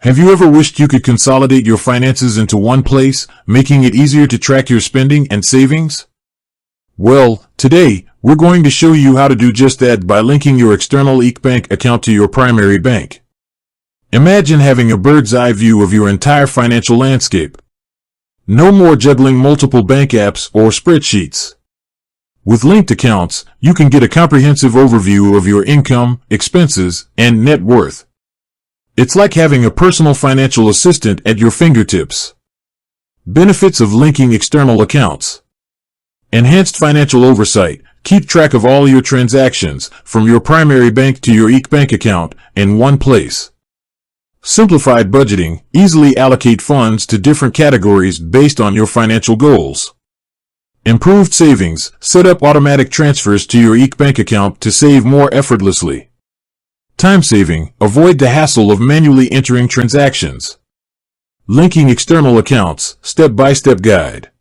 Have you ever wished you could consolidate your finances into one place, making it easier to track your spending and savings? Well, today, we're going to show you how to do just that by linking your external Bank account to your primary bank. Imagine having a bird's-eye view of your entire financial landscape. No more juggling multiple bank apps or spreadsheets. With linked accounts, you can get a comprehensive overview of your income, expenses, and net worth. It's like having a personal financial assistant at your fingertips. Benefits of linking external accounts. Enhanced financial oversight. Keep track of all your transactions, from your primary bank to your Bank account, in one place. Simplified budgeting. Easily allocate funds to different categories based on your financial goals. Improved savings. Set up automatic transfers to your Bank account to save more effortlessly. Time saving. Avoid the hassle of manually entering transactions. Linking external accounts. Step-by-step guide.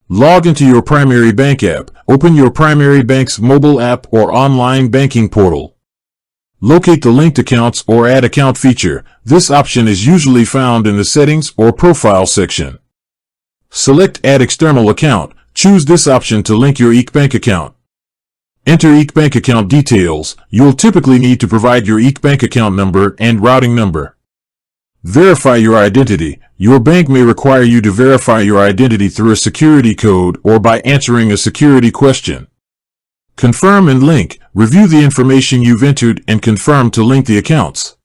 Log into your primary bank app. Open your primary bank's mobile app or online banking portal. Locate the linked accounts or add account feature. This option is usually found in the settings or profile section. Select add external account. Choose this option to link your Bank account. Enter Bank account details. You'll typically need to provide your Bank account number and routing number. Verify your identity. Your bank may require you to verify your identity through a security code or by answering a security question. Confirm and link. Review the information you've entered and confirm to link the accounts.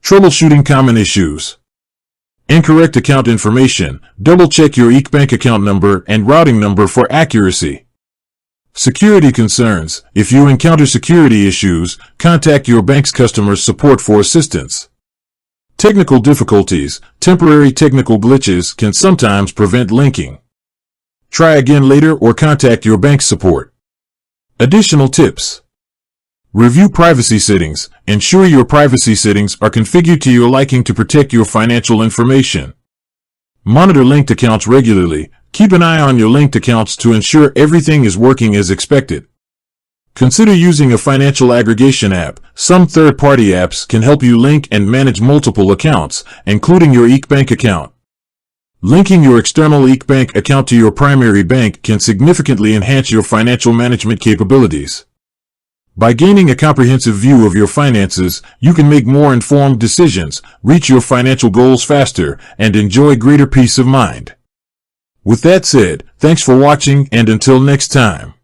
Troubleshooting common issues. Incorrect account information. Double-check your Bank account number and routing number for accuracy. Security concerns. If you encounter security issues, contact your bank's customer support for assistance. Technical difficulties. Temporary technical glitches can sometimes prevent linking. Try again later or contact your bank support. Additional tips. Review privacy settings. Ensure your privacy settings are configured to your liking to protect your financial information. Monitor linked accounts regularly. Keep an eye on your linked accounts to ensure everything is working as expected. Consider using a financial aggregation app. Some third-party apps can help you link and manage multiple accounts, including your Bank account. Linking your external Bank account to your primary bank can significantly enhance your financial management capabilities. By gaining a comprehensive view of your finances, you can make more informed decisions, reach your financial goals faster, and enjoy greater peace of mind. With that said, thanks for watching, and until next time.